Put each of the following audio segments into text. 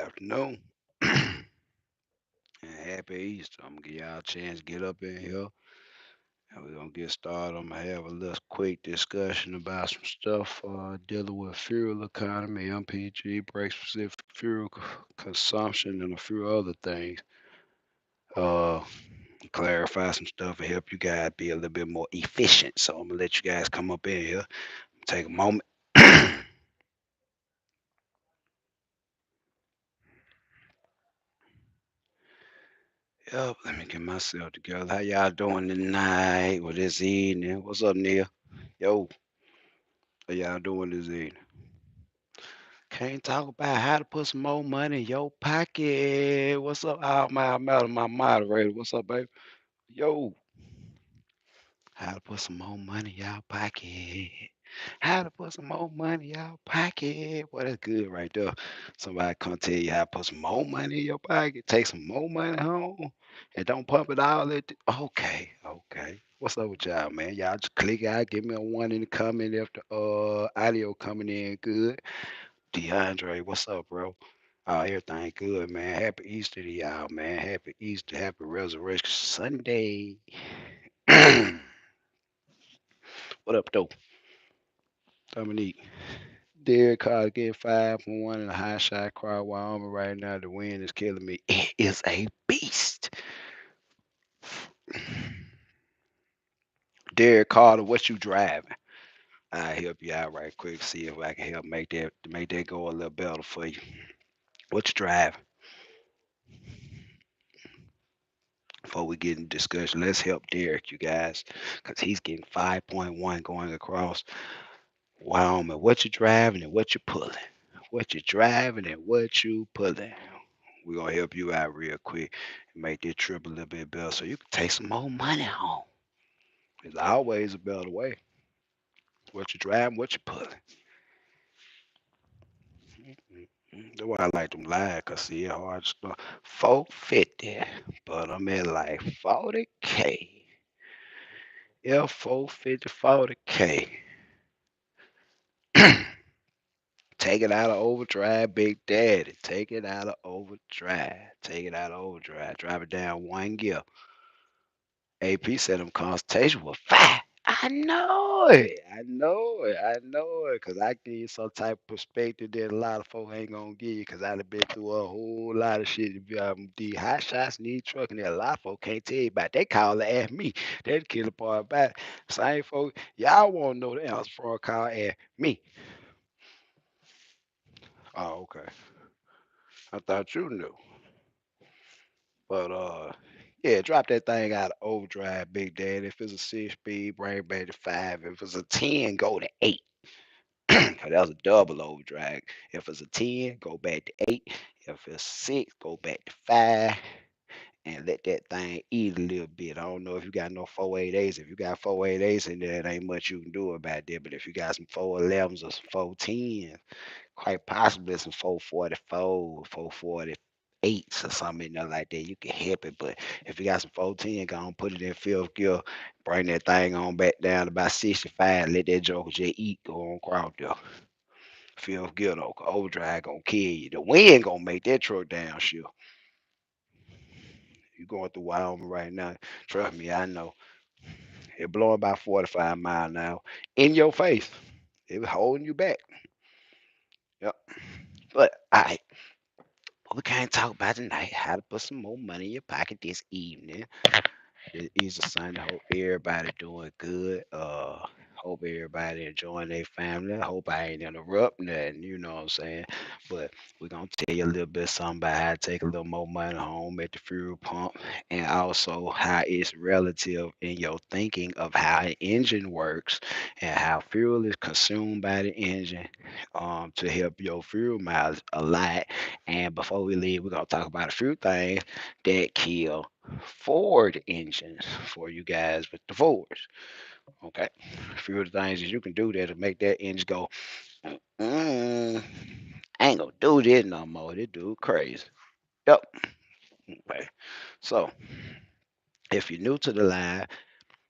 afternoon. And happy Easter. I'm gonna give y'all a chance to get up in here and we're gonna get started. I'm gonna have a little quick discussion about some stuff dealing with fuel economy, MPG, break specific fuel consumption, and a few other things. Uh, Clarify some stuff and help you guys be a little bit more efficient. So I'm gonna let you guys come up in here, take a moment. Yep, let me get myself together. How y'all doing tonight or this evening? What's up, Neil? Yo, how y'all doing this evening? Can't talk about how to put some more money in your pocket. What's up? I'm out of my moderator. What's up, baby? Yo, how to put some more money in your pocket. How to put some more money in your pocket. Well, that's good right there. Somebody come tell you how to put some more money in your pocket. Take some more money home and don't pump it all in. Okay, okay. What's up with y'all, man? Y'all just click out, give me a one in the comment if the audio coming in good. DeAndre, what's up, bro? Everything good, man. Happy Easter to y'all, man. Happy Easter, happy Resurrection Sunday. What up, though? Dominique. Derek Carr getting 5-1 in a high shot crowd, Wyoming right now. The wind is killing me. It is a beast. Derek Carter, what you driving? I'll help you out right quick, see if I can help make that go a little better for you. What you driving? Before we get in discussion, let's help Derek, you guys, because he's getting 5.1 going across Wyoming. What you driving and what you pulling? What you driving and what you pulling? We're gonna help you out real quick and make this trip a little bit better so you can take some more money home. There's always a better way. What you driving, what you pulling. That's why I like them live, cause see how hard stuff. 450, but I'm at like 40K. Yeah, 450, 40K. Take it out of overdrive, Big Daddy. Take it out of overdrive. Take it out of overdrive. Drive it down one gear. AP said them consultation was fire. I know it. I know it. I know it. Cause I give you some type of perspective that a lot of folks ain't gonna give you. Cause I done been through a whole lot of shit. The hot shots need trucking that a lot of folks can't tell you about. They call and ask me. They the killer part about it. Same folks, y'all wanna know the answer for a call and me. Oh, okay. I thought you knew. But yeah, drop that thing out of overdrive, Big Daddy. If it's a 6 speed, bring it back to 5. If it's a 10, go to 8. 'Cause that was a double overdrive. If it's a 10, go back to 8. If it's 6, go back to 5 and let that thing eat a little bit. I don't know if you got no 488s. If you got 488s in there, it ain't much you can do about that. But if you got some 411s or some 410s, quite possibly some 444, 448s or something in there like that. You can help it. But if you got some 410, go on, put it in fifth gear, bring that thing on back down to about 65, let that joker just eat, go on crowd there. Fifth gear though, 'cause overdrive gonna kill you. The wind gonna make that truck down sure. You going through Wyoming right now. Trust me, I know. It blowing about 45 miles an hour in your face. It was holding you back. Yep. But all right. What we can't talk about tonight, how to put some more money in your pocket this evening. It is a Sunday. Hope everybody doing good. Hope everybody enjoying their family. Hope I ain't interrupt nothing, you know what I'm saying? But we're gonna tell you a little bit something about how to take a little more money home at the fuel pump and also how it's relative in your thinking of how an engine works and how fuel is consumed by the engine to help your fuel miles a lot. And before we leave, we're gonna talk about a few things that kill Ford engines for you guys with the Fords. Okay, a few of the things that you can do there to make that engine go. Mm, I ain't gonna do this no more. This dude crazy. Yep. Okay. So if you're new to the live,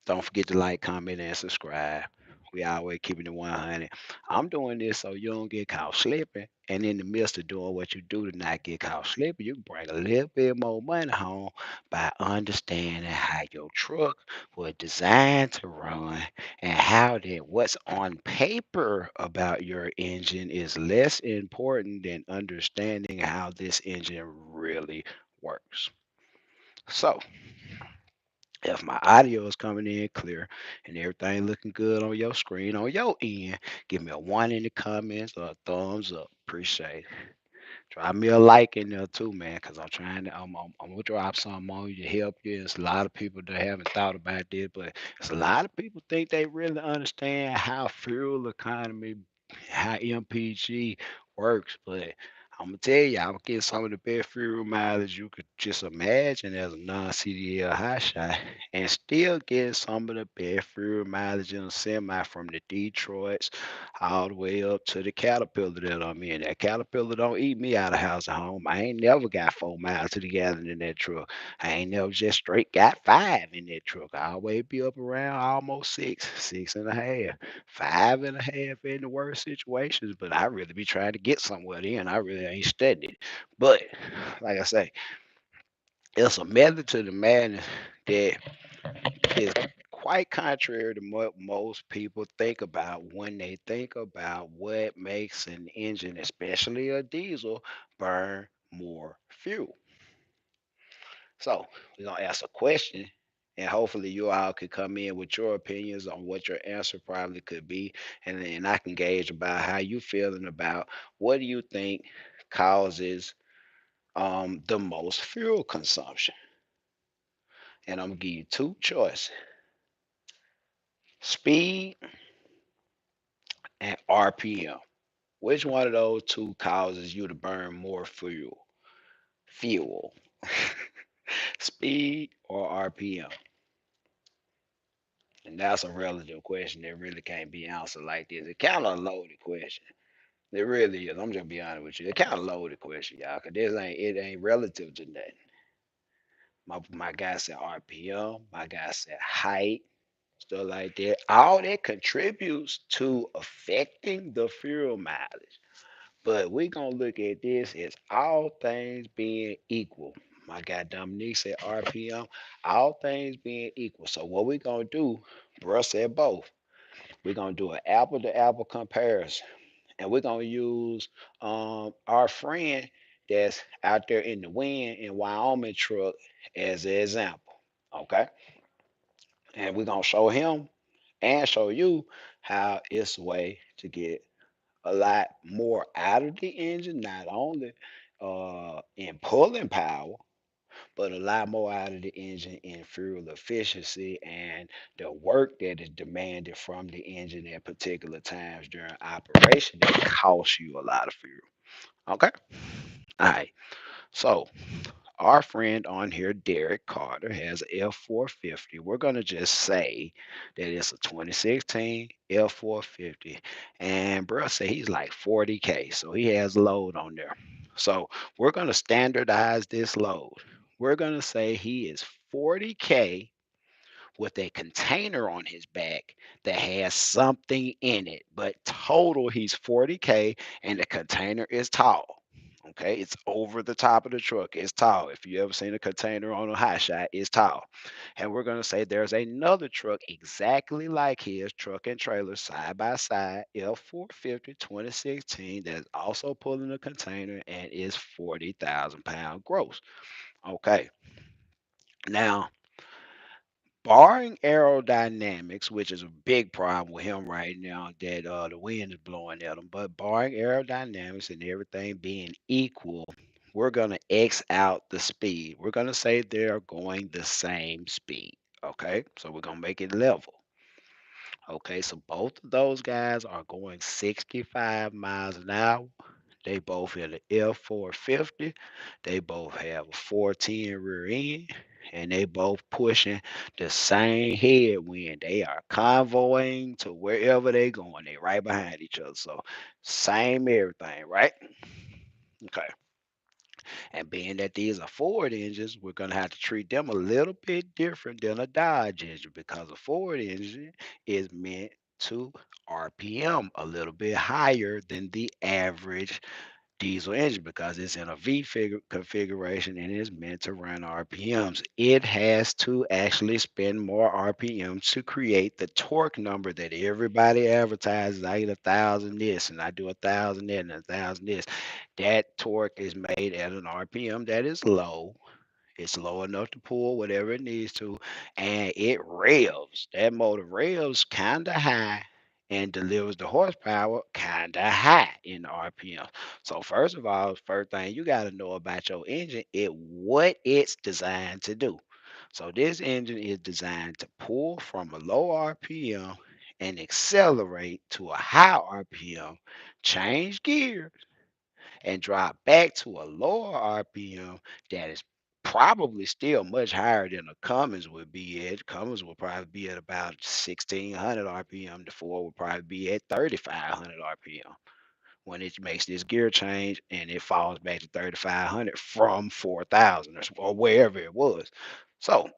don't forget to like, comment, and subscribe. We always keeping it 100. I'm doing this so you don't get caught slipping. And in the midst of doing what you do to not get caught slipping, you can bring a little bit more money home by understanding how your truck was designed to run and how that what's on paper about your engine is less important than understanding how this engine really works. So, if my audio is coming in clear and everything looking good on your screen on your end, give me a one in the comments or a thumbs up. Appreciate it. Drop me a like in there too, man, because I'm gonna drop something on you to help you. There's a lot of people that haven't thought about this, but there's a lot of people think they really understand how fuel economy, how MPG works. But I'm gonna tell you, I'm getting some of the best fuel mileage you could just imagine as a non-CDL high shot, and still getting some of the best fuel mileage in a semi from the Detroits all the way up to the Caterpillar that I'm in. That Caterpillar don't eat me out of house at home. I ain't never got 4 miles to the gallon in that truck. I ain't never just straight got five in that truck. I always be up around almost six, 6.5, 5.5 in the worst situations. But I really be trying to get somewhere then. I really ain't studied it. But like I say, it's a method to the madness that is quite contrary to what most people think about when they think about what makes an engine, especially a diesel, burn more fuel. So we're gonna ask a question, and hopefully you all could come in with your opinions on what your answer probably could be, and then I can gauge about how you feeling about what do you think causes the most fuel consumption. And I'm gonna give you two choices: speed and RPM. Which one of those two causes you to burn more fuel? Fuel. Speed or RPM? And that's a relative question that really can't be answered like this. It's kind of a loaded question. It really is. I'm just be honest with you. It's kind of loaded question, y'all, because it ain't relative to nothing. My guy said RPM. My guy said height, stuff like that. All that contributes to affecting the fuel mileage. But we're gonna look at this as all things being equal. My guy Dominique said RPM, all things being equal. So what we're gonna do, bruh said both. We're gonna do an apple to apple comparison. And we're gonna use our friend that's out there in the wind in Wyoming truck as an example. Okay. And we're gonna show him and show you how it's a way to get a lot more out of the engine, not only in pulling power, but a lot more out of the engine in fuel efficiency and the work that is demanded from the engine at particular times during operation that costs you a lot of fuel. Okay. All right. So our friend on here, Derek Carter, has a F450. We're going to just say that it's a 2016 F450. And bro said he's like 40K. So he has load on there. So we're going to standardize this load. We're going to say he is 40K with a container on his back that has something in it. But total, he's 40K and the container is tall. Okay, it's over the top of the truck. It's tall. If you ever seen a container on a high shot, it's tall. And we're gonna say there's another truck exactly like his truck and trailer side by side, F450 2016, that's also pulling a container and is 40,000 pound gross. Okay, now barring aerodynamics, which is a big problem with him right now, that the wind is blowing at him. But barring aerodynamics and everything being equal, we're gonna X out the speed. We're gonna say they're going the same speed. Okay, so we're gonna make it level. Okay, so both of those guys are going 65 miles an hour. They both have an F450. They both have a 410 rear end, and they both pushing the same headwind. They are convoying to wherever they going. They right behind each other. So same everything, right? Okay. And being that these are Ford engines, we're gonna have to treat them a little bit different than a Dodge engine because a Ford engine is meant to RPM, a little bit higher than the average diesel engine because it's in a V figure configuration and it's meant to run RPMs. It has to actually spend more RPMs to create the torque number that everybody advertises. I get 1,000 this and I do 1,000 that and 1,000 this. That torque is made at an RPM that is low. It's low enough to pull whatever it needs to, and it revs. That motor revs kind of high and delivers the horsepower kind of high in the RPM. So first of all, first thing you got to know about your engine is what it's designed to do. So this engine is designed to pull from a low RPM and accelerate to a high RPM, change gear, and drop back to a lower RPM that is probably still much higher than a Cummins would be at. Cummins will probably be at about 1,600 RPM. The Ford would probably be at 3,500 RPM when it makes this gear change and it falls back to 3,500 from 4,000 or wherever it was. So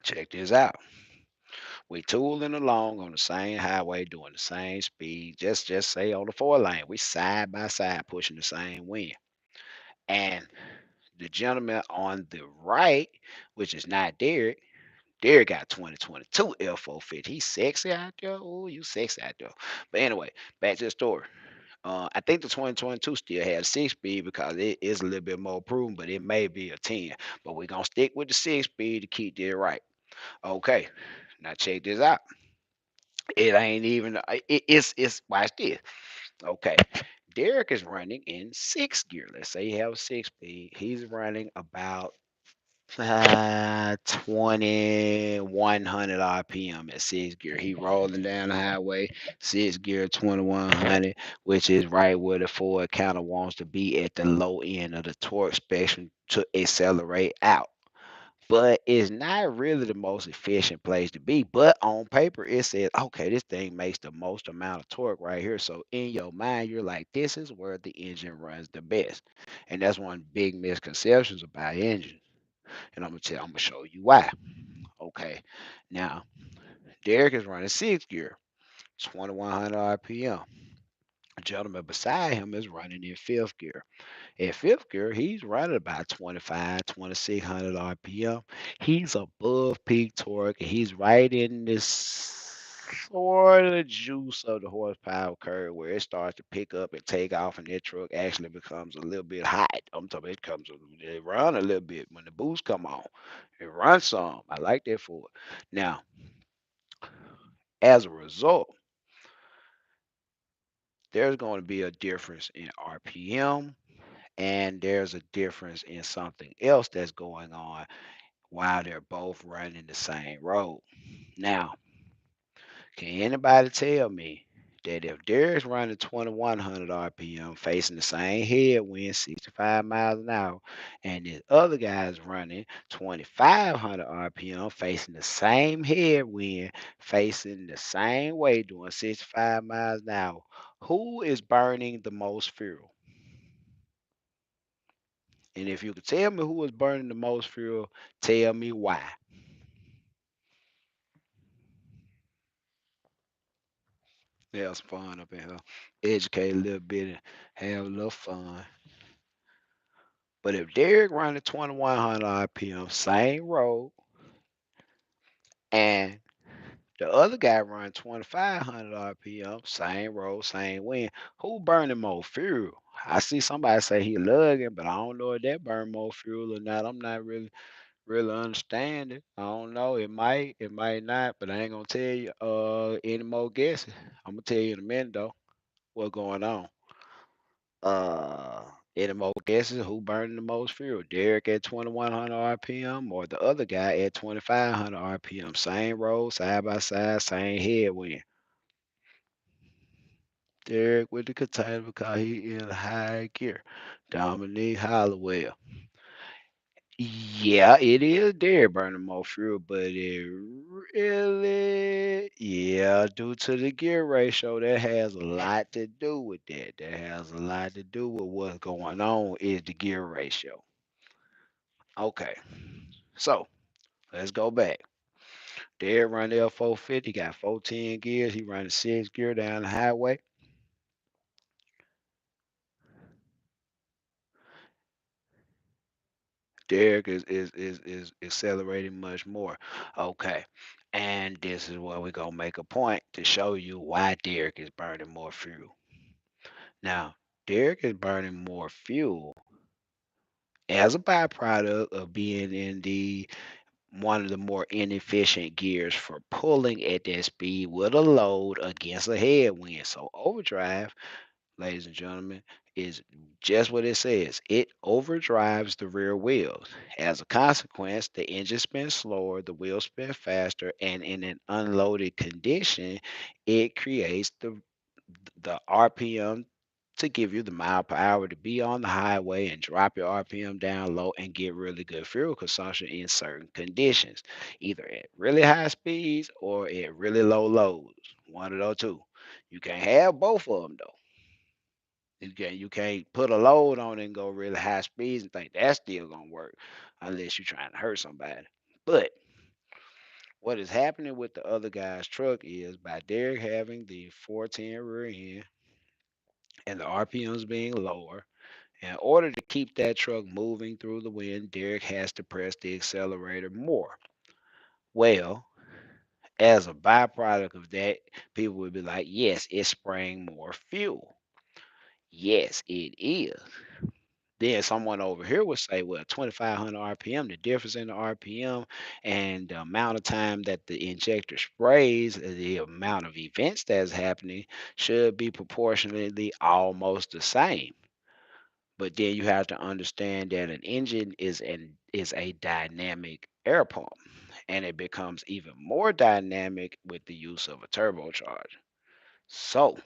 check this out. We tooling along on the same highway doing the same speed. Just say on the 4 lane. We side by side pushing the same wind. And the gentleman on the right, which is not Derek, Derek got 2022 F450. He's sexy out there. Oh, you sexy out there. But anyway, back to the story. I think the 2022 still has 6 speed because it is a little bit more proven, but it may be a 10. But we're going to stick with the 6 speed to keep this right. Okay, now check this out. It ain't even, it's, watch this. Okay, Derek is running in 6 gear. Let's say he has 6 speed. He's running about 2,100 RPM at 6 gear. He rolling down the highway, 6 gear, 2,100, which is right where the Ford kind of wants to be at the low end of the torque spectrum to accelerate out. But it's not really the most efficient place to be. But on paper, it says, okay, this thing makes the most amount of torque right here. So in your mind, you're like, this is where the engine runs the best. And that's one big misconceptions about engines. And I'm gonna show you why. Okay. Now, Derek is running 6 gear, 2,100 RPM. A gentleman beside him is running in 5th gear. In 5th gear, he's running about 25, 2,600 RPM. He's above peak torque, and he's right in this sort of juice of the horsepower curve where it starts to pick up and take off, and that truck actually becomes a little bit hot. I'm talking it run a little bit when the boost come on. It runs some. I like that for it. Now, as a result, there's going to be a difference in RPM and there's a difference in something else that's going on while they're both running the same road. Now, can anybody tell me that if Derek's running 2,100 RPM facing the same headwind, 65 miles an hour, and this other guy's running 2,500 RPM facing the same headwind, facing the same way, doing 65 miles an hour, who is burning the most fuel? And if you could tell me who was burning the most fuel, tell me why. Have some fun up in here. Educate a little bit and have a little fun. But if Derek running 2,100 RPM, same road, and the other guy running 2,500 RPM, same road, same wind, who burning more fuel? I see somebody say he lugging, but I don't know if that burn more fuel or not. I'm not really understand it. I don't know. It might not, but I ain't gonna tell you any more guesses. I'm gonna tell you in a minute though what's going on. Uh any more guesses who burning the most fuel? Derek at 2,100 RPM or the other guy at 2,500 RPM? Same road, side by side, same headwind. Derek with the container because he in high gear. Dominique Hollowell. Yeah, it is dairy burning more fuel, but it really, yeah, due to the gear ratio, that has a lot to do with that. That has a lot to do with what's going on is the gear ratio. Okay, so let's go back. Derek run L450, got 410 gears. He running six gear down the highway. Derek is accelerating much more. Okay. And this is where we're gonna make a point to show you why Derek is burning more fuel. Now, Derek is burning more fuel as a byproduct of being in the one of the more inefficient gears for pulling at that speed with a load against a headwind. So overdrive, ladies and gentlemen, is just what it says. It overdrives the rear wheels. As a consequence, the engine spins slower, the wheels spin faster, and in an unloaded condition, it creates the RPM to give you the mile per hour to be on the highway and drop your RPM down low and get really good fuel consumption in certain conditions, either at really high speeds or at really low loads. One of those two. You can't have both of them though. You can't put a load on it and go really high speeds and think that's still gonna work unless you're trying to hurt somebody. But what is happening with the other guy's truck is by Derek having the 410 rear end and the RPMs being lower, in order to keep that truck moving through the wind, Derek has to press the accelerator more. Well, as a byproduct of that, people would be like, yes, it's spraying more fuel. Yes, it is. Then someone over here would say, well, 2,500 RPM, the difference in the RPM and the amount of time that the injector sprays, the amount of events that's happening should be proportionally almost the same. But then you have to understand that an engine is a dynamic air pump, and it becomes even more dynamic with the use of a turbocharger. So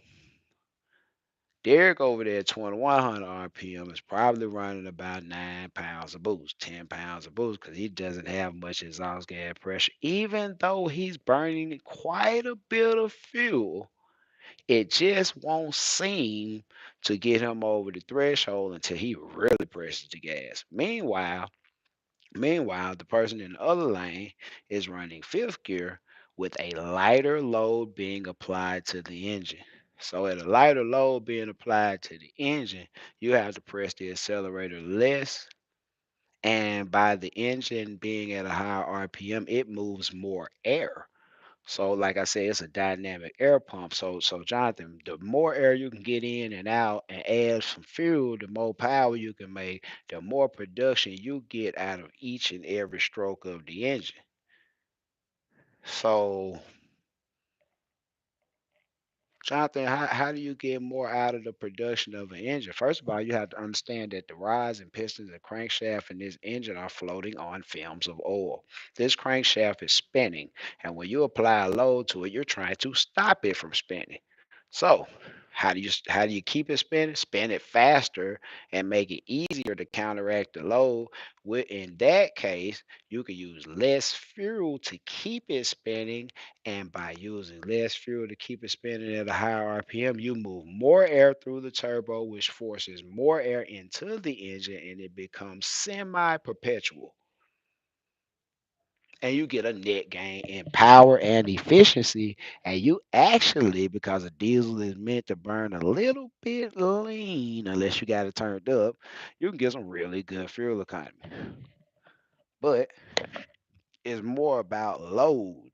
Derek over there at 2,100 RPM is probably running about 9 pounds of boost, 10 pounds of boost, because he doesn't have much exhaust gas pressure. Even though he's burning quite a bit of fuel, it just won't seem to get him over the threshold until he really presses the gas. Meanwhile, the person in the other lane is running fifth gear with a lighter load being applied to the engine. So, at a lighter load being applied to the engine, you have to press the accelerator less. And by the engine being at a higher RPM, it moves more air. So, like I said, it's a dynamic air pump. So Jonathan, the more air you can get in and out and add some fuel, the more power you can make, the more production you get out of each and every stroke of the engine. So, Jonathan, how do you get more out of the production of an engine? First of all, you have to understand that the rods and pistons and crankshaft in this engine are floating on films of oil. This crankshaft is spinning, and when you apply a load to it, you're trying to stop it from spinning. So, how do you keep it spinning? Spin it faster and make it easier to counteract the load. In that case, you can use less fuel to keep it spinning, and by using less fuel to keep it spinning at a higher RPM, you move more air through the turbo, which forces more air into the engine, and it becomes semi-perpetual. And you get a net gain in power and efficiency. And you actually, because a diesel is meant to burn a little bit lean, unless you got it turned up, you can get some really good fuel economy. But it's more about load,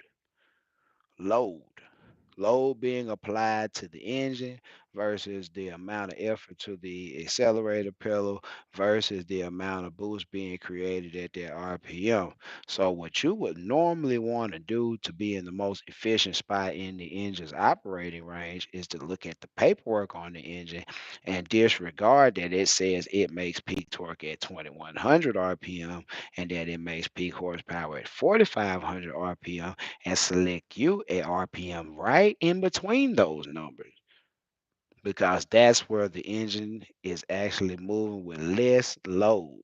load being applied to the engine versus the amount of effort to the accelerator pedal versus the amount of boost being created at that RPM. So, what you would normally want to do to be in the most efficient spot in the engine's operating range is to look at the paperwork on the engine and disregard that it says it makes peak torque at 2,100 RPM and that it makes peak horsepower at 4,500 RPM and select you a RPM right in between those numbers because that's where the engine is actually moving with less load.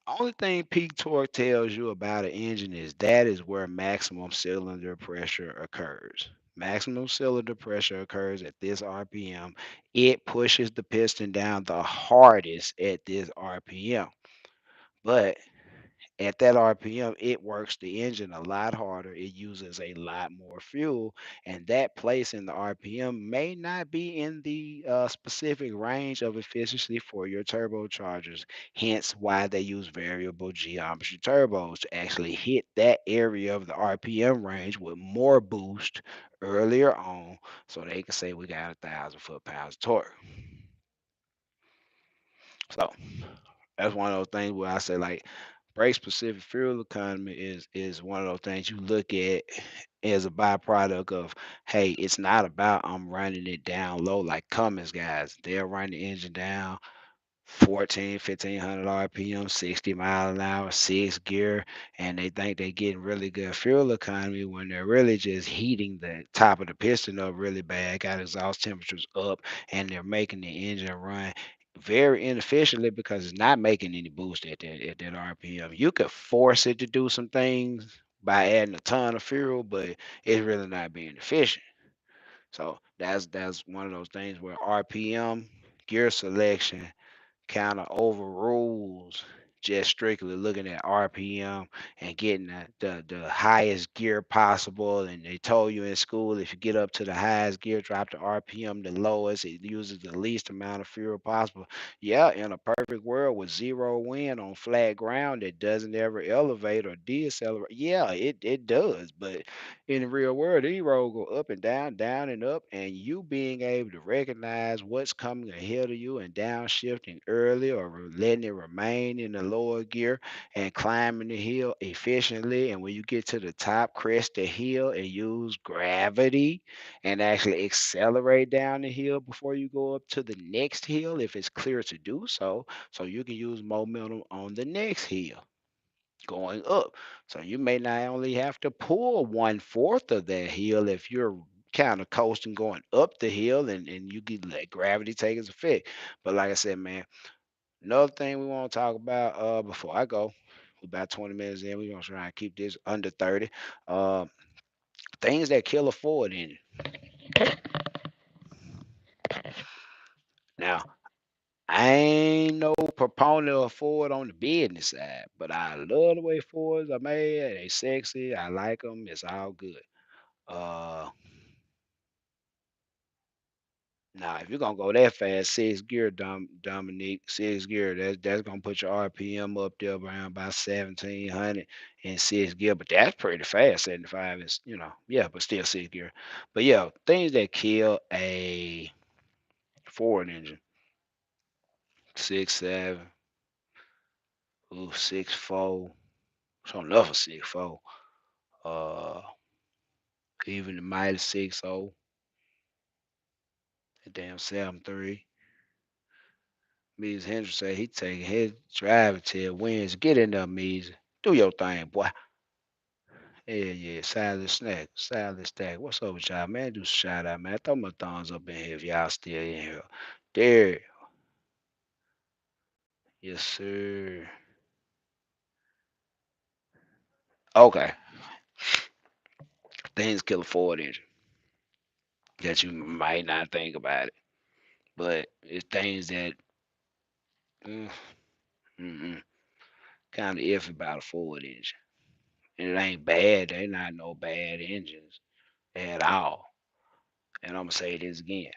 Only thing peak torque tells you about an engine is that is where maximum cylinder pressure occurs. Maximum cylinder pressure occurs at this RPM. It pushes the piston down the hardest at this RPM. But At that RPM, it works the engine a lot harder. It uses a lot more fuel, and that place in the RPM may not be in the specific range of efficiency for your turbochargers. Hence, why they use variable geometry turbos to actually hit that area of the RPM range with more boost earlier on, so they can say we got 1,000 foot-pounds of torque. So that's one of those things where I say like brake specific fuel economy is one of those things you look at as a byproduct of, hey, it's not about I'm running it down low like Cummins guys. They'll run the engine down 14, 1500 RPM, 60 mile an hour, six gear, and they think they're getting really good fuel economy when they're really just heating the top of the piston up really bad, got exhaust temperatures up, and they're making the engine run very inefficiently because it's not making any boost at that RPM. You could force it to do some things by adding a ton of fuel, but it's really not being efficient. So that's one of those things where RPM, gear selection, kind of overrules just strictly looking at RPM and getting the highest gear possible. And they told you in school if you get up to the highest gear, drop the RPM the lowest. It uses the least amount of fuel possible. Yeah, in a perfect world with zero wind on flat ground that doesn't ever elevate or decelerate. Yeah, it does. But in the real world, these roads go up and down and up, and you being able to recognize what's coming ahead of you and downshifting early or letting it remain in the lower gear and climbing the hill efficiently. And when you get to the top, crest the hill and use gravity and actually accelerate down the hill before you go up to the next hill if it's clear to do so, so you can use momentum on the next hill going up. So you may not only have to pull one fourth of that hill if you're kind of coasting going up the hill and you can let gravity take its effect. But like I said, man, another thing we want to talk about before I go, we're about 20 minutes in. We're gonna try and keep this under 30. Uh, things that kill a Ford engine. Now, I ain't no proponent of Ford on the business side, but I love the way Fords are made. They sexy. I like them. It's all good. Uh, Now, if you're gonna go that fast, six gear, Dominique, six gear, that's gonna put your RPM up there around about 1700 in six gear, but that's pretty fast. 75 is, yeah, but still six gear. But yeah, things that kill a Ford engine, 6.7, ooh, 6.4, so enough of 6.4. Uh, even the mighty 6.0, the damn 7.3. Mees Hendricks say he taking his driving till wins. Get in there, Mees. Do your thing, boy. Yeah, yeah. Silent snack. Silent stack. What's up with y'all, man? Do some shout out, man. Throw my thumbs up in here if y'all still in here. There. Yes, sir. Okay. Things kill a Ford engine that you might not think about it. But it's things that mm, kind of iffy about a Ford engine. And it ain't bad. They not no bad engines at all. And I'm gonna say this again.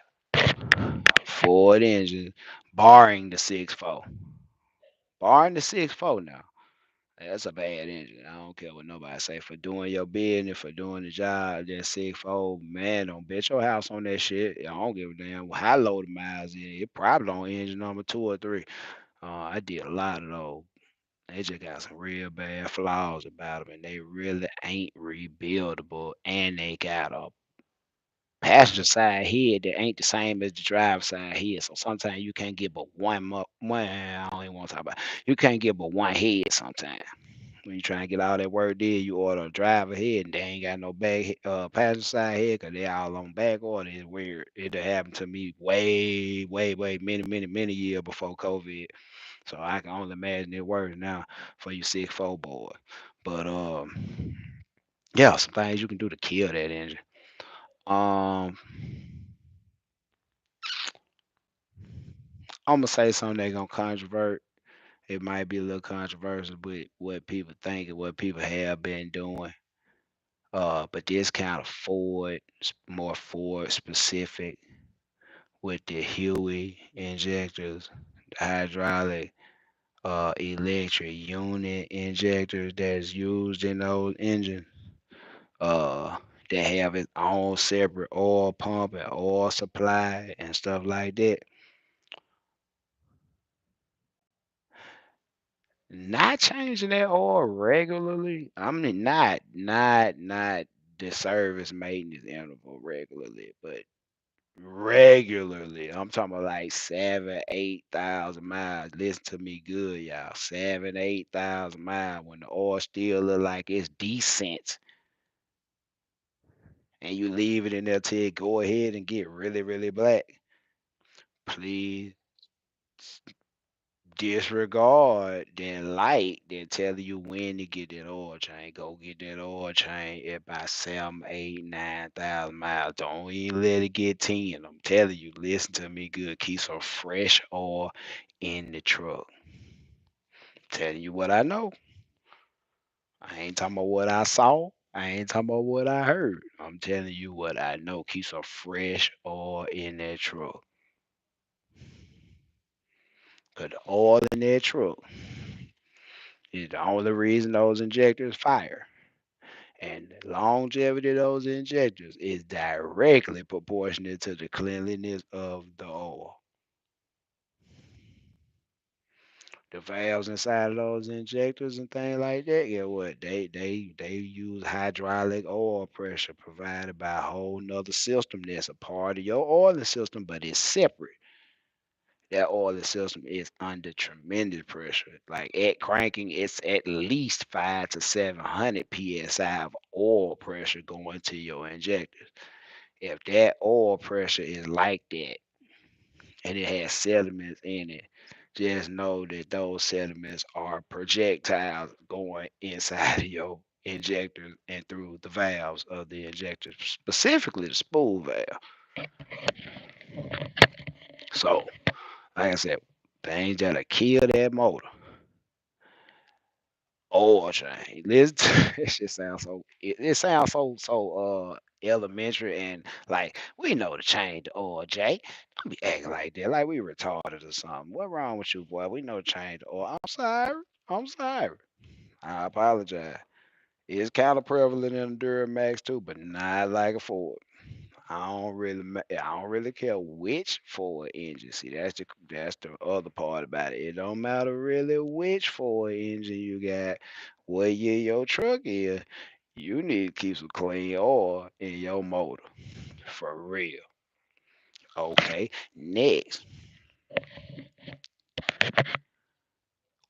Ford engine, barring the 6.4. Barring the 6.4 now. That's a bad engine. I don't care what nobody say. For doing your business, for doing the job, that 6.4, man, don't bet your house on that shit. I don't give a damn how low the miles is. It probably on engine number two or three. I did a lot of those. They just got some real bad flaws about them, and they really ain't rebuildable. And they got a passenger side head that ain't the same as the driver side head. So sometimes you can't get but one. I don't even want to talk about. You can't get but one head sometimes. When you try to get all that work did, you order a driver head and they ain't got no passenger side head because they all on back order. It's weird. It done happened to me way, way, way many years before COVID. So I can only imagine it works now for you 6.4 boy. But yeah, some things you can do to kill that engine. Um, I'm gonna say something that's gonna controvert, It might be a little controversial with what people think and what people have been doing. But this kind of more Ford specific with the Huey injectors, the hydraulic electric unit injectors that's used in those engines. Uh, that have its own separate oil pump and oil supply and stuff like that. Not changing that oil regularly. I mean, not the service maintenance interval regularly, but regularly. I'm talking about like 8,000 miles. Listen to me good, y'all. 8,000 miles when the oil still look like it's decent, and you leave it in there till it go ahead and get really, really black. Please disregard then light then telling you when to get that oil change. Go get that oil change at about 7, 8, 9,000 miles. Don't even let it get 10. I'm telling you, listen to me good. Keep some fresh oil in the truck. Telling you what I know. I ain't talking about what I saw. I ain't talking about what I heard. I'm telling you what I know. Keep some fresh oil in that truck. Cause the oil in that truck is the only reason those injectors fire. And the longevity of those injectors is directly proportionate to the cleanliness of the oil. The valves inside of those injectors and things like that, yeah, what they use hydraulic oil pressure provided by a whole nother system that's a part of your oiling system, but it's separate. That oiling system is under tremendous pressure. Like at cranking, it's at least 5 to 700 psi of oil pressure going to your injectors. If that oil pressure is like that and it has sediments in it, just know that those sediments are projectiles going inside of your injector and through the valves of the injector, specifically the spool valve. So, like I said, things that'll kill that motor. Oil change. Listen, it just sounds it sounds elementary and like we know to change the oil, Jay. Don't be acting like that, like we retarded or something. What wrong with you, boy? We know to change the oil. I'm sorry. I'm sorry. I apologize. It's kind of prevalent in the Duramax too, but not like a Ford. I don't really care which Ford engine. See, that's the other part about it. It don't matter really which Ford engine you got, what year your truck is. You need to keep some clean oil in your motor, for real. Okay, next,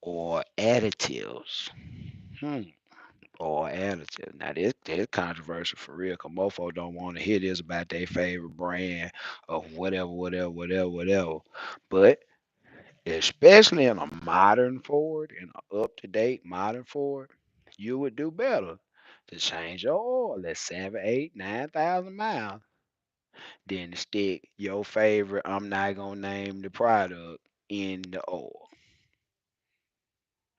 or additives. Hmm. Or additives. Now this controversial for real, cause mofo don't want to hear this about their favorite brand of whatever, whatever, whatever, whatever. But especially in a modern Ford, in an up-to-date modern Ford, you would do better to change your oil at 7, 8, 9,000 miles than to stick your favorite, I'm not gonna name the product, in the oil.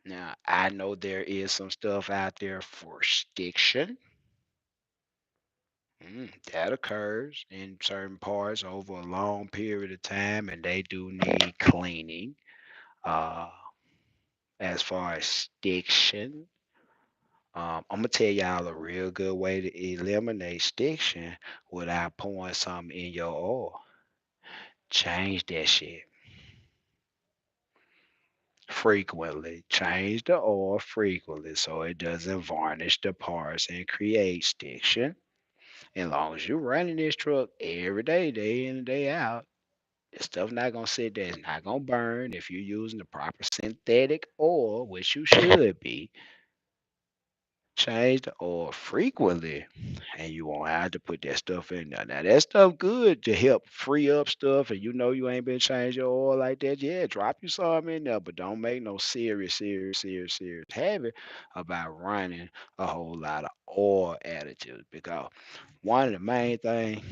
Now, I know there is some stuff out there for stiction. That occurs in certain parts over a long period of time, and they do need cleaning. Uh, as far as stiction, I'm gonna tell y'all a real good way to eliminate stiction without pouring something in your oil. Change that shit frequently. Change the oil frequently so it doesn't varnish the parts and create stiction. As long as you're running this truck every day, day in and day out, the stuff not gonna sit there. It's not gonna burn if you're using the proper synthetic oil, which you should be. Change the oil frequently, and you won't have to put that stuff in there. Now that stuff good to help free up stuff, and you know you ain't been changing your oil like that. Yeah, drop you some in there, but don't make no serious habit about running a whole lot of oil additives because one of the main things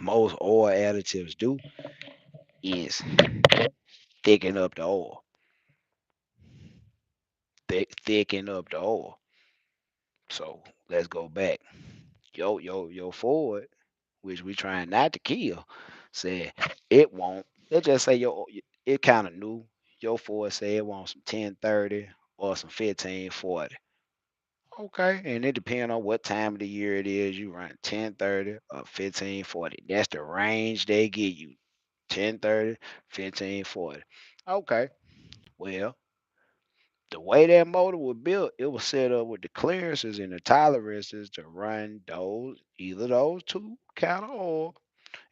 most oil additives do is thicken up the oil. thicken up the oil. So let's go back. Yo Ford, which we trying not to kill, said it won't. Let's just say it kind of new. Your Ford said it wants some 1030 or some 1540. Okay, and it depends on what time of the year it is. You run 1030 or 1540. That's the range they give you. 1030, 1540. Okay, well, the way that motor was built, it was set up with the clearances and the tolerances to run either those two kind of oil.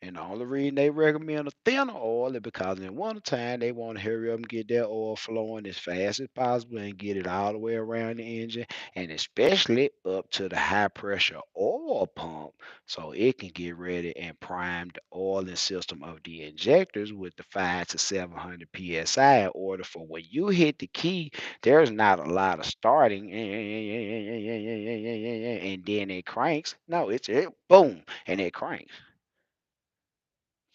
And the only reason they recommend a thinner oil is because in wintertime they want to hurry up and get that oil flowing as fast as possible and get it all the way around the engine and especially up to the high pressure oil pump so it can get ready and prime the oiling system of the injectors with the 5 to 700 psi in order for when you hit the key, there's not a lot of starting and then it cranks. No, it boom and it cranks.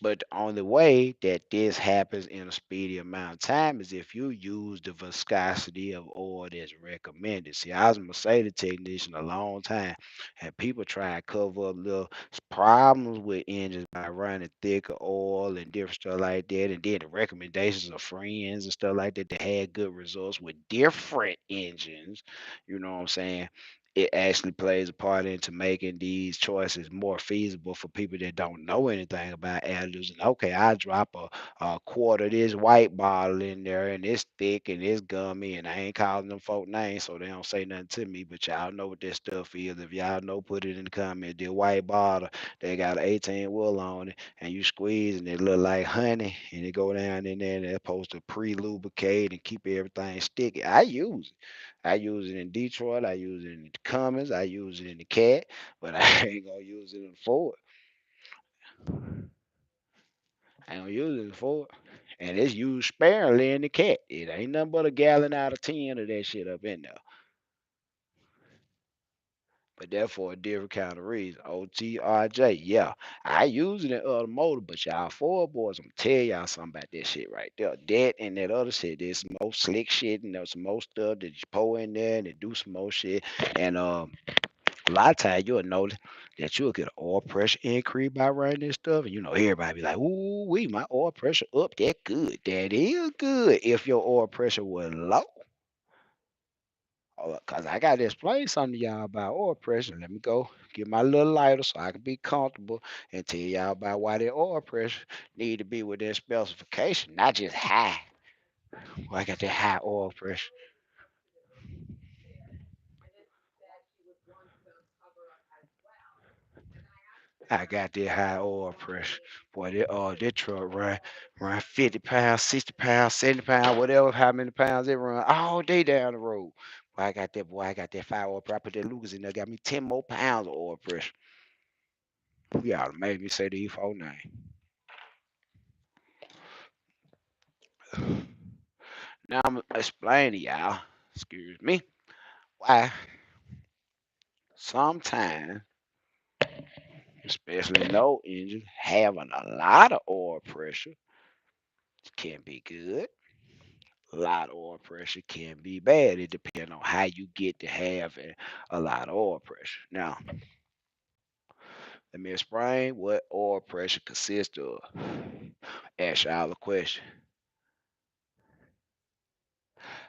But the only way that this happens in a speedy amount of time is if you use the viscosity of oil that's recommended. See, I was a Mercedes technician a long time, and people try and cover up little problems with engines by running thicker oil and different stuff like that. And then the recommendations of friends and stuff like that that had good results with different engines. You know what I'm saying? It actually plays a part into making these choices more feasible for people that don't know anything about additives. And okay, I drop a quarter of this white bottle in there and it's thick and it's gummy and I ain't calling them folk names so they don't say nothing to me. But y'all know what this stuff is. If y'all know, put it in the comment. The white bottle, they got an 18 wool on it and you squeeze and it look like honey and it go down in there and it's supposed to pre-lubricate and keep everything sticky. I use it. I use it in Detroit. I use it in the Cummins. I use it in the Cat, but I ain't gonna use it in the Ford. I ain't gonna use it in the Ford. And it's used sparingly in the Cat. It ain't nothing but a gallon out of 10 of that shit up in there. But that's for a different kind of reason. OTRJ, yeah. I use it in other motor, but y'all Ford boys, I'm tell y'all something about that shit right there. That and that other shit, there's some more slick shit and there's some more stuff that you pour in there and they do some more shit. And a lot of times you'll notice that you'll get an oil pressure increase by running this stuff. And everybody be like, ooh, my oil pressure up that good. That is good if your oil pressure was low. Cause I gotta explain something to y'all about oil pressure. Let me go get my little lighter so I can be comfortable and tell y'all about why the oil pressure need to be within specification, not just high. Well, I got that high oil pressure. I got that high oil pressure. Boy, that truck run 50 pounds, 60 pounds, 70 pounds, whatever, how many pounds it run all day down the road. I got that fire oil pressure. I put that Lucas in there, got me 10 more pounds of oil pressure. Y'all made me say the E4 name. Now I'm explaining to y'all, excuse me, why sometimes, especially no engine, having a lot of oil pressure can be good. A lot of oil pressure can be bad. It depends on how you get to having a lot of oil pressure. Now, let me explain what oil pressure consists of. Ask y'all a question.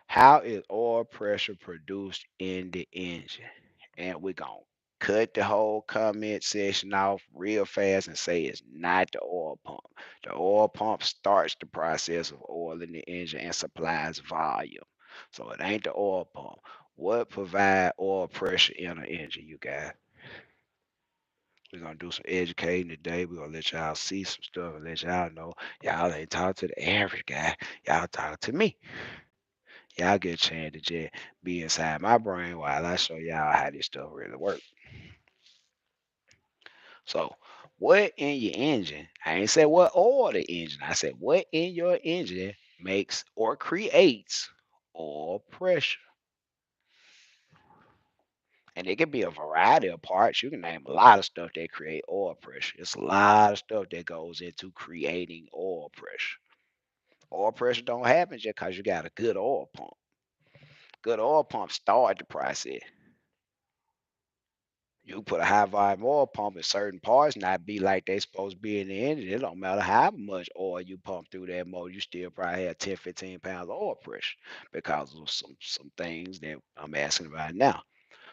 How is oil pressure produced in the engine? And we're going to cut the whole comment section off real fast and say it's not the oil pump. The oil pump starts the process of oil in the engine and supplies volume. So it ain't the oil pump. What provide oil pressure in an engine, you guys? We're gonna do some educating today. We're gonna let y'all see some stuff and let y'all know y'all ain't talk to the average guy. Y'all talk to me. Y'all get a chance to just be inside my brain while I show y'all how this stuff really works. So, what in your engine? I ain't said what oil the engine. I said what in your engine makes or creates oil pressure. And it can be a variety of parts. You can name a lot of stuff that create oil pressure. It's a lot of stuff that goes into creating oil pressure. Oil pressure don't happen just because you got a good oil pump. good oil pump start the process. You put a high volume oil pump in certain parts, not be like they supposed to be in the engine. It don't matter how much oil you pump through that motor, you still probably have 10, 15 pounds of oil pressure because of some things that I'm asking about now.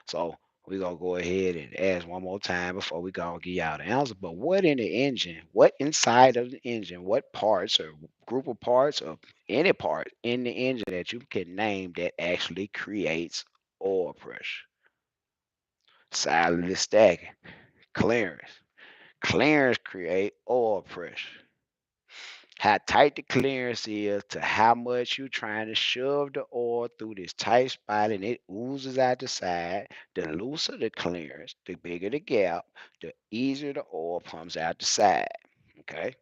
So we're gonna go ahead and ask one more time before we go and give y'all the answer. But what in the engine, what inside of the engine, what parts or group of parts or any part in the engine that you can name that actually creates oil pressure? Silently stacking, clearance. Clearance create oil pressure. How tight the clearance is to how much you trying to shove the oil through this tight spot and it oozes out the side. The looser the clearance, the bigger the gap, the easier the oil pumps out the side. Okay.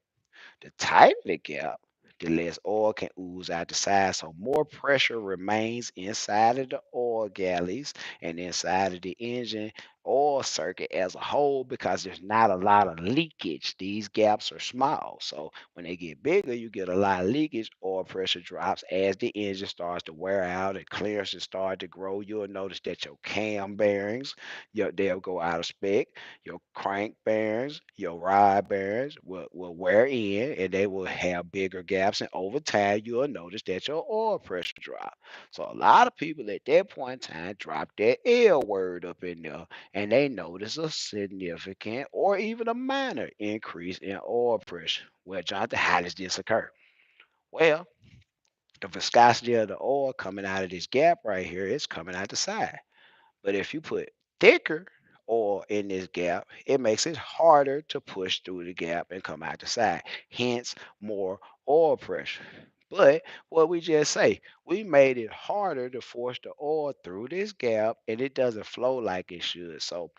The tighter the gap, the less oil can ooze out the side, so more pressure remains inside of the oil galleys and inside of the engine oil circuit as a whole because there's not a lot of leakage. These gaps are small, so when they get bigger, you get a lot of leakage. Oil pressure drops as the engine starts to wear out and clearances start to grow. You'll notice that your cam bearings, they'll go out of spec. Your crank bearings, your rod bearings will wear in and they will have bigger gaps. And over time, you'll notice that your oil pressure drop. So a lot of people at that point in time drop that L word up in there and they notice a significant or even a minor increase in oil pressure. Well, Jonathan, how does this occur? Well, the viscosity of the oil coming out of this gap right here is coming out the side. But if you put thicker oil in this gap, it makes it harder to push through the gap and come out the side. Hence, more oil pressure. But what we just say, we made it harder to force the oil through this gap and it doesn't flow like it should. So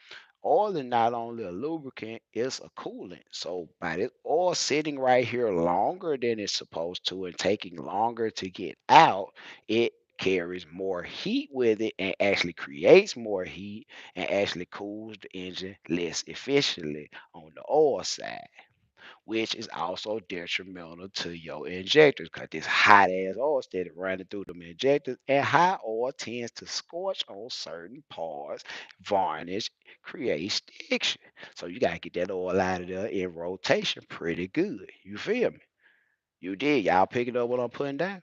oil is not only a lubricant, it's a coolant. So by this oil sitting right here longer than it's supposed to and taking longer to get out, it carries more heat with it and actually creates more heat and actually cools the engine less efficiently on the oil side, which is also detrimental to your injectors because this hot ass oil steady running through them injectors, and high oil tends to scorch on certain parts, varnish, create stiction. So you gotta get that oil out of there in rotation pretty good. You feel me? You did. Y'all picking up what I'm putting down?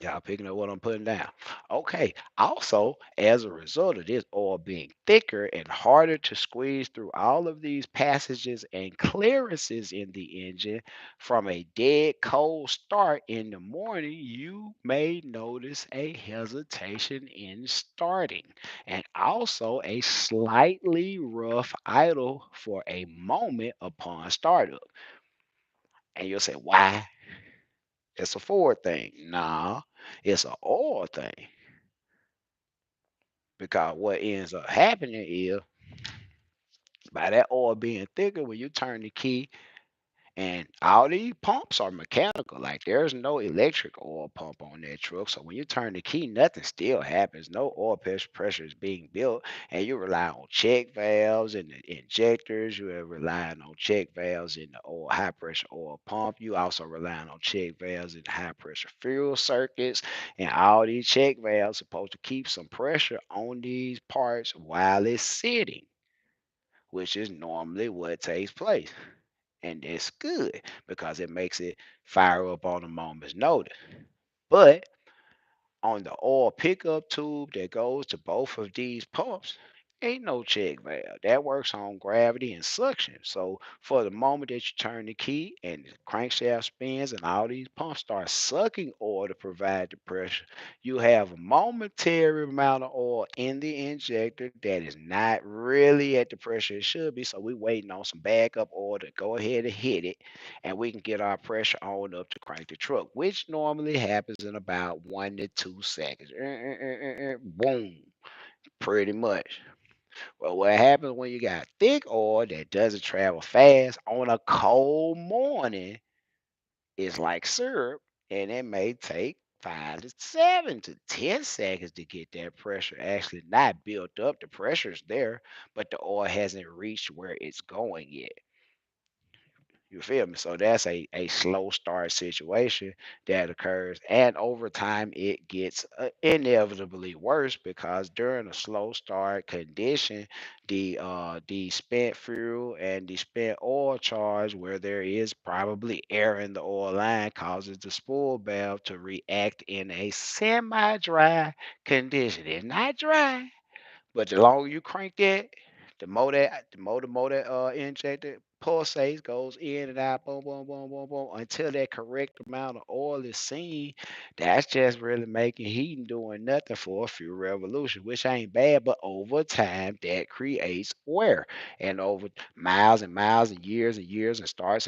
Y'all picking up what I'm putting down. Okay. Also, as a result of this oil being thicker and harder to squeeze through all of these passages and clearances in the engine from a dead cold start in the morning, you may notice a hesitation in starting and also a slightly rough idle for a moment upon startup. And you'll say, why? It's a Ford thing. Nah, it's an oil thing. Because what ends up happening is by that oil being thicker, when you turn the key, and all these pumps are mechanical. Like there's no electric oil pump on that truck. So when you turn the key, nothing still happens. No oil pressure is being built. And you rely on check valves and the injectors. You are relying on check valves in the oil high pressure oil pump. You also relying on check valves in the high pressure fuel circuits. And all these check valves supposed to keep some pressure on these parts while it's sitting, which is normally what takes place. And it's good because it makes it fire up on a moment's notice. But on the oil pickup tube that goes to both of these pumps, ain't no check valve. That works on gravity and suction. So for the moment that you turn the key and the crankshaft spins and all these pumps start sucking oil to provide the pressure, you have a momentary amount of oil in the injector that is not really at the pressure it should be. So we're waiting on some backup oil to go ahead and hit it and we can get our pressure on up to crank the truck, which normally happens in about 1 to 2 seconds. Boom, pretty much. Well, what happens when you got thick oil that doesn't travel fast on a cold morning is like syrup, and it may take 5 to 7 to 10 seconds to get that pressure actually not built up. The pressure's there, but the oil hasn't reached where it's going yet. You feel me? So that's a slow start situation that occurs, and over time it gets inevitably worse because during a slow start condition, the spent fuel and the spent oil charge, where there is probably air in the oil line, causes the spool valve to react in a semi-dry condition. It's not dry, but the longer you crank that, the more that injector pulsates, goes in and out, boom, boom, boom, boom, boom, until that correct amount of oil is seen. That's just really making heat and doing nothing for a few revolutions, which ain't bad. But over time, that creates wear, and over miles and miles and years and starts,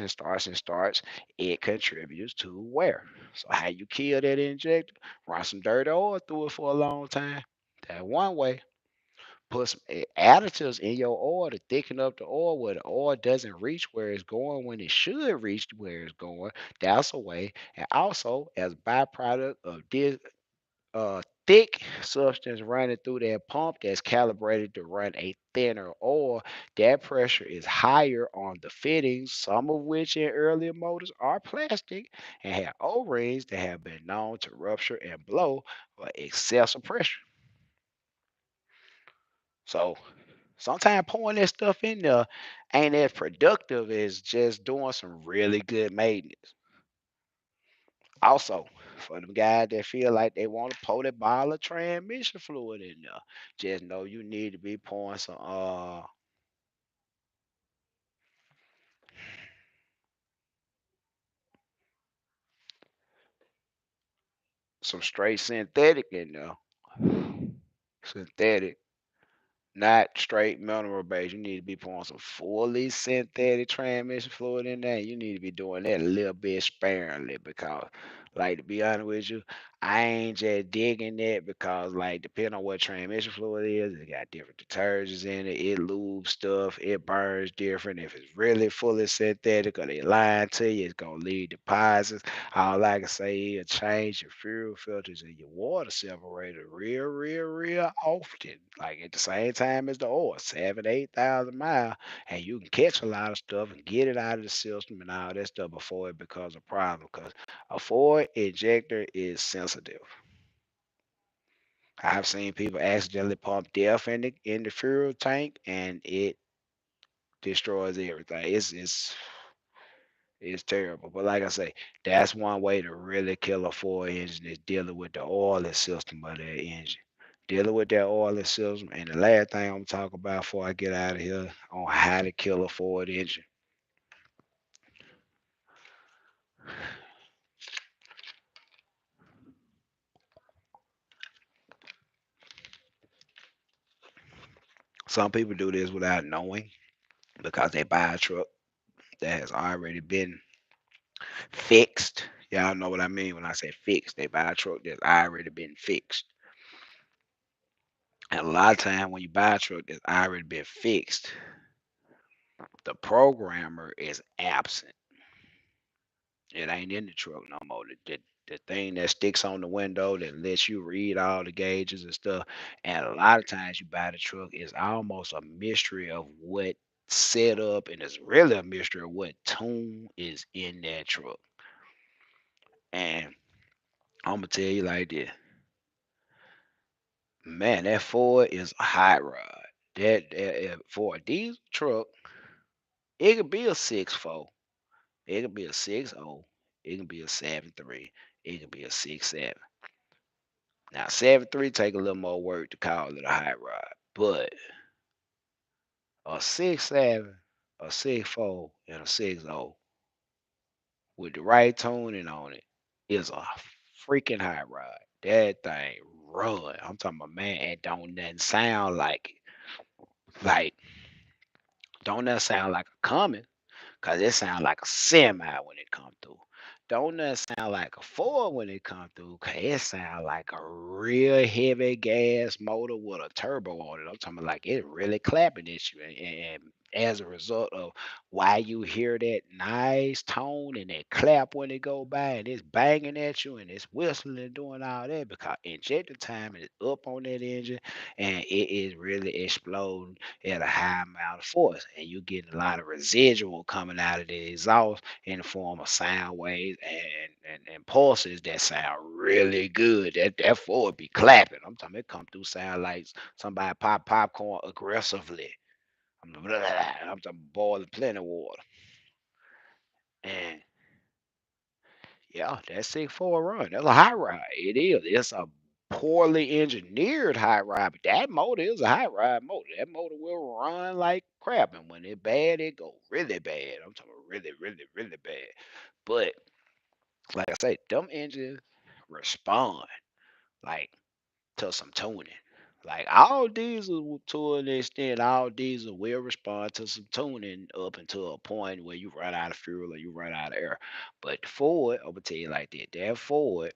it contributes to wear. So how you kill that injector? Run some dirty oil through it for a long time. That one way. Put some additives in your oil to thicken up the oil where the oil doesn't reach where it's going when it should reach where it's going. That's a way. And also, as byproduct of this thick substance running through that pump that's calibrated to run a thinner oil, that pressure is higher on the fittings, some of which in earlier motors are plastic and have O-rings that have been known to rupture and blow for excessive pressure. So sometimes pouring that stuff in there ain't as productive as just doing some really good maintenance. Also, for them guys that feel like they want to pour that bottle of transmission fluid in there, just know you need to be pouring some straight synthetic in there. Synthetic. Not straight mineral base. You need to be pouring some fully synthetic transmission fluid in there. You need to be doing that a little bit sparingly because, like, to be honest with you, I ain't just digging that because, like, depending on what transmission fluid is, it got different detergents in it. It lubes stuff. It burns different. If it's really fully synthetic or they lying to you, it's gonna leave deposits. All I can say is change your fuel filters and your water separator real, real, real often. Like at the same time as the oil, 7, 8,000 miles, and you can catch a lot of stuff and get it out of the system and all that stuff before it becomes a problem. Because a Ford injector is sensitive. I've seen people accidentally pump DEF in the fuel tank and it destroys everything. It's terrible. But like I say, that's one way to really kill a Ford engine is dealing with the oiling system of that engine. Dealing with that oiling system. And the last thing I'm talking about before I get out of here on how to kill a Ford engine. Some people do this without knowing because they buy a truck that has already been fixed. Y'all know what I mean when I say fixed. They buy a truck that's already been fixed. And a lot of time when you buy a truck that's already been fixed, the programmer is absent. It ain't in the truck no more. The thing that sticks on the window that lets you read all the gauges and stuff. And a lot of times you buy the truck, it's almost a mystery of what setup, and it's really a mystery of what tune is in that truck. And I'm gonna tell you like this, man, that Ford is a hot rod. That for a diesel truck, it could be a 6.4, it could be a 6.0, it can be a 7.3, it can be a 6.7. Now, 7.3 take a little more work to call it a hot rod, but a 6.7, a 6.4, and a 6.0 with the right tuning on it is a freaking hot rod. That thing run. I'm talking about, man, it don't nothing sound like it. Like, don't nothing sound like a coming, cause it sound like a semi when it come through. Don't nothing sound like a Ford when it come through, cause it sound like a real heavy gas motor with a turbo on it. I'm talking about like it really clapping at you, and as a result of why you hear that nice tone and that clap when it go by and it's banging at you and it's whistling and doing all that because injector time is up on that engine and it is really exploding at a high amount of force and you getting a lot of residual coming out of the exhaust in the form of sound waves and pulses that sound really good. That Ford be clapping. I'm talking it come through sound like somebody pop popcorn aggressively. I'm talking boiling plenty of water. And yeah, that 6'4" run. That's a high ride. It is. It's a poorly engineered high ride, but that motor is a high ride motor. That motor will run like crap. And when it bad, it go really bad. I'm talking really, really, really bad. But like I say, them engines respond like to some tuning. Like all diesel to an extent, all diesel will respond to some tuning up until a point where you run out of fuel or you run out of air. But Ford, I'm gonna tell you like that, that Ford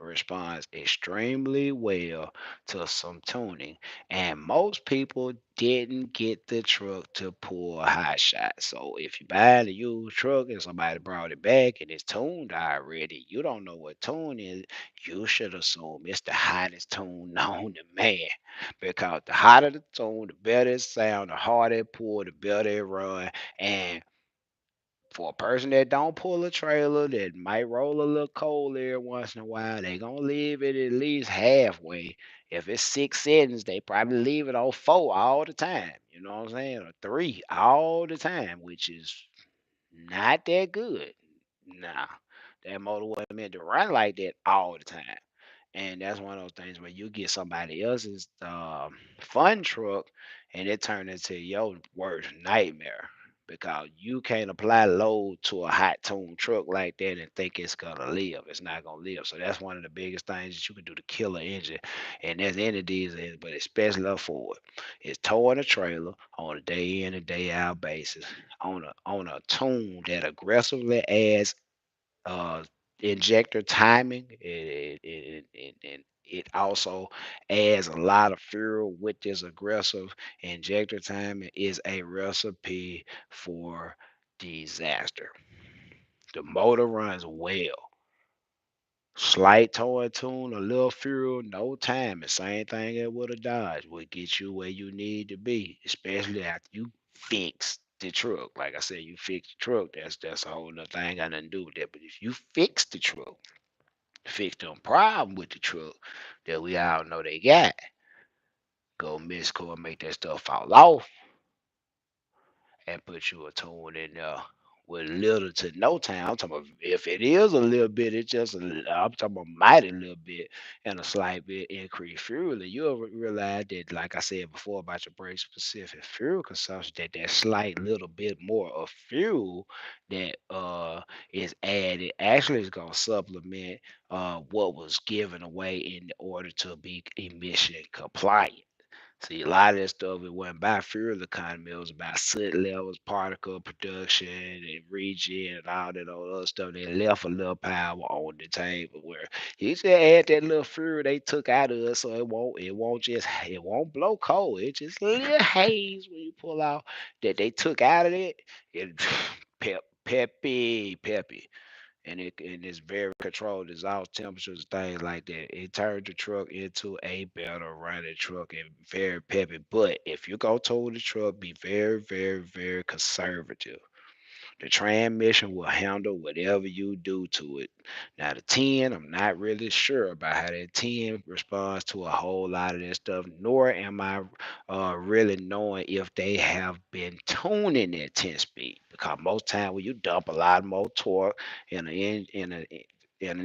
responds extremely well to some tuning. And most people didn't get the truck to pull a hot shot. So if you buy a used truck and somebody brought it back and it's tuned already, you don't know what tune is, you should assume it's the hottest tune known to man. Because the hotter the tune, the better it sound, the harder it pull, the better it run. And for a person that don't pull a trailer, that might roll a little coal every once in a while, they gonna leave it at least halfway. If it's 6 seconds, they probably leave it on 4 all the time. You know what I'm saying? Or 3 all the time, which is not that good. Nah, that motor wasn't meant to run like that all the time. And that's one of those things where you get somebody else's fun truck and it turned into your worst nightmare because you can't apply load to a hot tuned truck like that and think it's gonna live. It's not gonna live. So that's one of the biggest things that you can do to kill an engine. And there's any diesel, but especially a Ford, is towing a trailer on a day in and day out basis on a tune that aggressively adds uh, injector timing. It also adds a lot of fuel with this aggressive injector timing is a recipe for disaster. The motor runs well. Slight tow and tune, a little fuel, no time. The same thing as with a Dodge will get you where you need to be, especially after you fix the truck. Like I said, you fix the truck, that's a whole nother thing got nothing to do with that. But if you fix the truck, fix them problem with the truck that we all know they got, go miscore and make that stuff fall off and put you a tune in there with little to no time. I'm talking about if it is a little bit, it's just I'm talking about mighty little bit and a slight bit increased fuel. And you'll realize that, like I said before about your brake specific fuel consumption, that slight little bit more of fuel that is added actually is gonna supplement what was given away in order to be emission compliant. See, a lot of that stuff, it wasn't about fuel economy. It was about soot levels, particle production, and regen, and all that other stuff. They left a little power on the table where you just add that little fuel they took out of us, so it won't blow cold. It just a little haze when you pull out that they took out of it. It peppy and it's very controlled exhaust temperatures, things like that. It turned the truck into a better running truck and very peppy. But if you go tow the truck, be very, very, very conservative. The transmission will handle whatever you do to it. Now the 10, I'm not really sure about how that 10 responds to a whole lot of that stuff, nor am I really knowing if they have been tuning that 10 speed. Because most time when you dump a lot more torque in an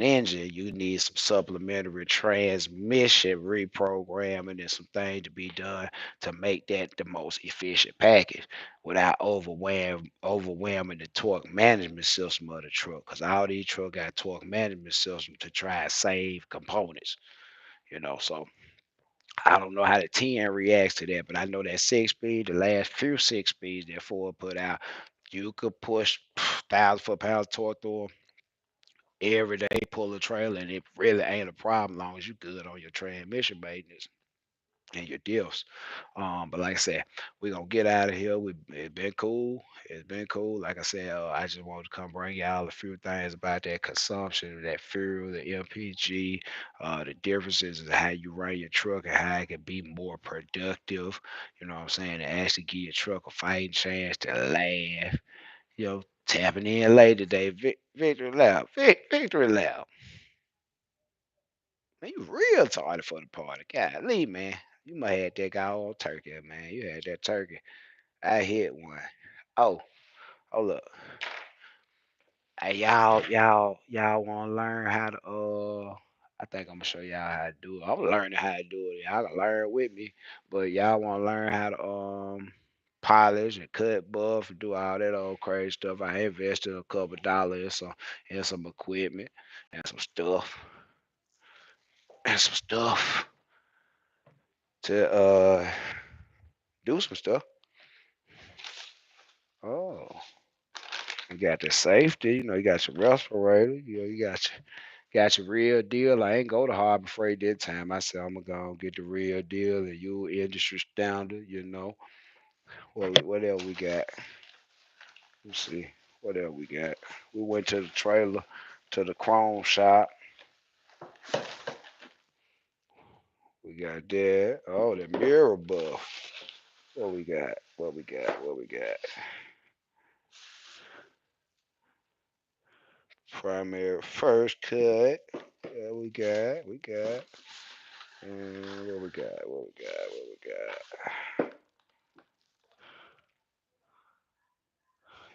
engine, you need some supplementary transmission reprogramming and some things to be done to make that the most efficient package without overwhelming the torque management system of the truck. Because all these trucks got torque management system to try and save components. So I don't know how the 10 reacts to that, but I know that 6 speed, the last few 6 speeds that Ford put out, you could push 1,000 foot-pounds torque through 'em every day, pull a trailer, and it really ain't a problem as long as you good on your transmission maintenance. and your deals. But like I said, we're gonna get out of here. It's been cool. It's been cool. Like I said, I just wanted to come bring y'all a few things about that consumption, that fuel, the MPG, the differences in how you run your truck and how it can be more productive. You know what I'm saying? To actually give your truck a fighting chance to laugh. Tapping in late today. Victory loud. Victory loud. Man, you real tardy for the party. Golly, man. You might have that guy all turkey, man. You had that turkey. I hit one. Oh, hold up. Hey, y'all want to learn how to I think I'm gonna show y'all how to do it. I'm learning how to do it. Y'all can learn with me, but y'all want to learn how to polish and cut buff and do all that old crazy stuff. I invested a couple dollars in some equipment and some stuff and some stuff to do some stuff. Oh, you got the safety. You got your respirator. You got your real deal. I ain't go to Harbor Freight that time. I said I'm gonna go and get the real deal and you industry standard. What else we got? Let's see. What else we got? We went to the trailer, to the chrome shop. We got that. Oh, the mirror buff. What we got? What we got? What we got? Primary first cut. Yeah, we got. And what we got? What we got? What we got?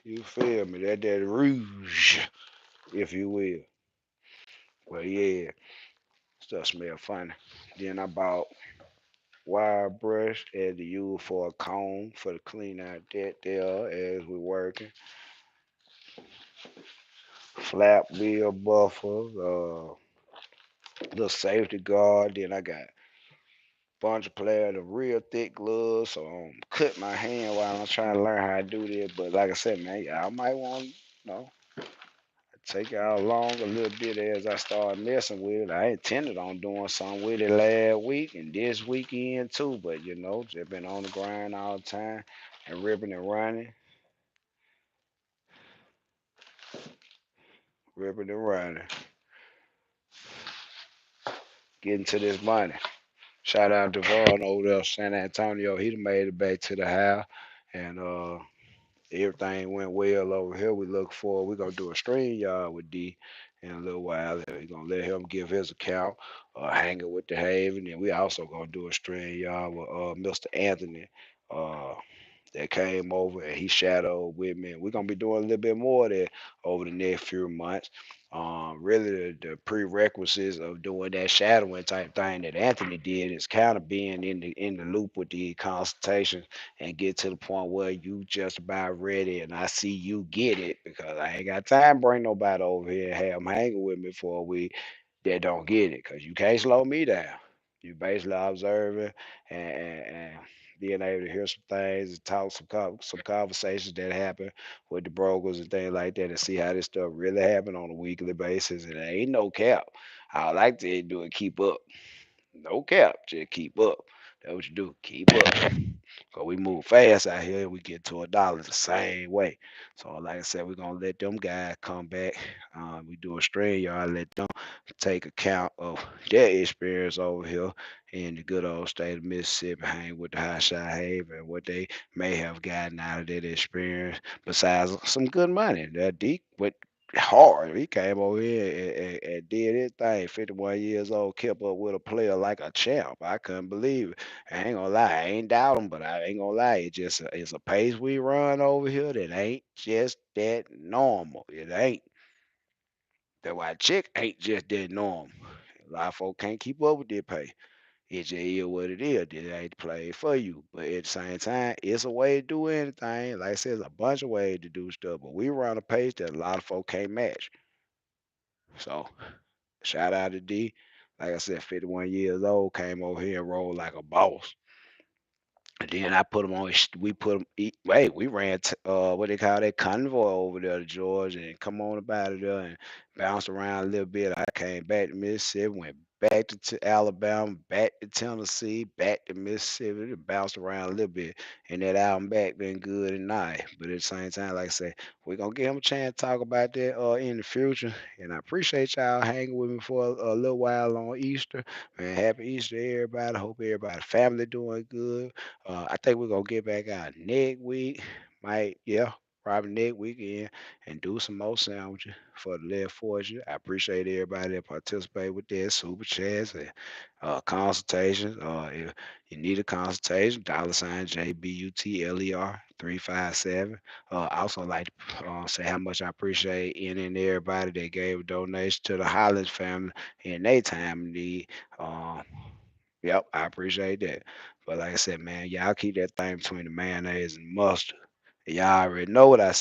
You feel me? That rouge, if you will. Well, yeah, stuff smell funny. Then I bought wire brush as to use for a comb for to clean out that there as we working. Flap wheel buffers, little safety guard. Then I got bunch of players of real thick gloves, so I don't cut my hand while I'm trying to learn how to do this. But like I said, man, y'all might want know take y'all along a little bit as I start messing with it. I intended on doing something with it last week and this weekend too, but just been on the grind all the time and ripping and running, ripping and running, getting to this money. Shout out to Vaughn over there, San Antonio. He done made it back to the house, and everything went well over here. We look forward. We're gonna do a stream yard with D in a little while. We're gonna let him give his account, hanging with the Haven, and we also gonna do a stream yard with Mr. Anthony. Uh, that came over and he shadowed with me. And we're gonna be doing a little bit more of that over the next few months. Really, the prerequisites of doing that shadowing type thing that Anthony did is kind of being in the loop with the consultations and get to the point where you just about ready and I see you get it because I ain't got time to bring nobody over here and have them hanging with me for a week that don't get it because you can't slow me down. You basically observing and being able to hear some things and talk some conversations that happen with the brokers and things like that and see how this stuff really happen on a weekly basis. And there ain't no cap. I like to do it keep up. No cap, just keep up. That's what you do. Keep up. Cause we move fast out here, we get to a dollar the same way. So like I said, we're gonna let them guys come back. We do a stream, y'all let them take account of their experience over here in the good old state of Mississippi, hang with the high shot haven and what they may have gotten out of that experience, besides some good money. That deep but hard. He came over here and did his thing. 51 years old, kept up with a player like a champ. I couldn't believe it. I ain't gonna lie, I ain't doubt him, but I ain't gonna lie. It's a pace we run over here that ain't just that normal. It ain't. That why chick ain't just that normal. A lot of folk can't keep up with their pay. It just is what it is. It ain't play for you. But at the same time, it's a way to do anything. Like I said, there's a bunch of ways to do stuff. But we run a pace that a lot of folk can't match. So shout out to D. Like I said, 51 years old, came over here and rolled like a boss. And then I put him on. We put him. Wait, we ran what they call that convoy over there to Georgia and come on about it there and bounced around a little bit. I came back to Mississippi, went back to Alabama, back to Tennessee, back to Mississippi. It bounced around a little bit, and that album back been good and nice. But at the same time, like I say, we're gonna give him a chance to talk about that in the future. And I appreciate y'all hanging with me for a little while on Easter. Man, happy Easter, everybody. Hope everybody family doing good. I think we're gonna get back out next week. Might yeah. Probably next weekend and do some more sandwiches for the less fortunate. I appreciate everybody that participate with that super chats and consultations. If you need a consultation, $ JBUTLER 357. I also like to say how much I appreciate any and everybody that gave a donation to the Hollins family in their time of need. Um, yep, I appreciate that. But like I said, man, y'all keep that thing between the mayonnaise and mustard. Y'all already know what I said.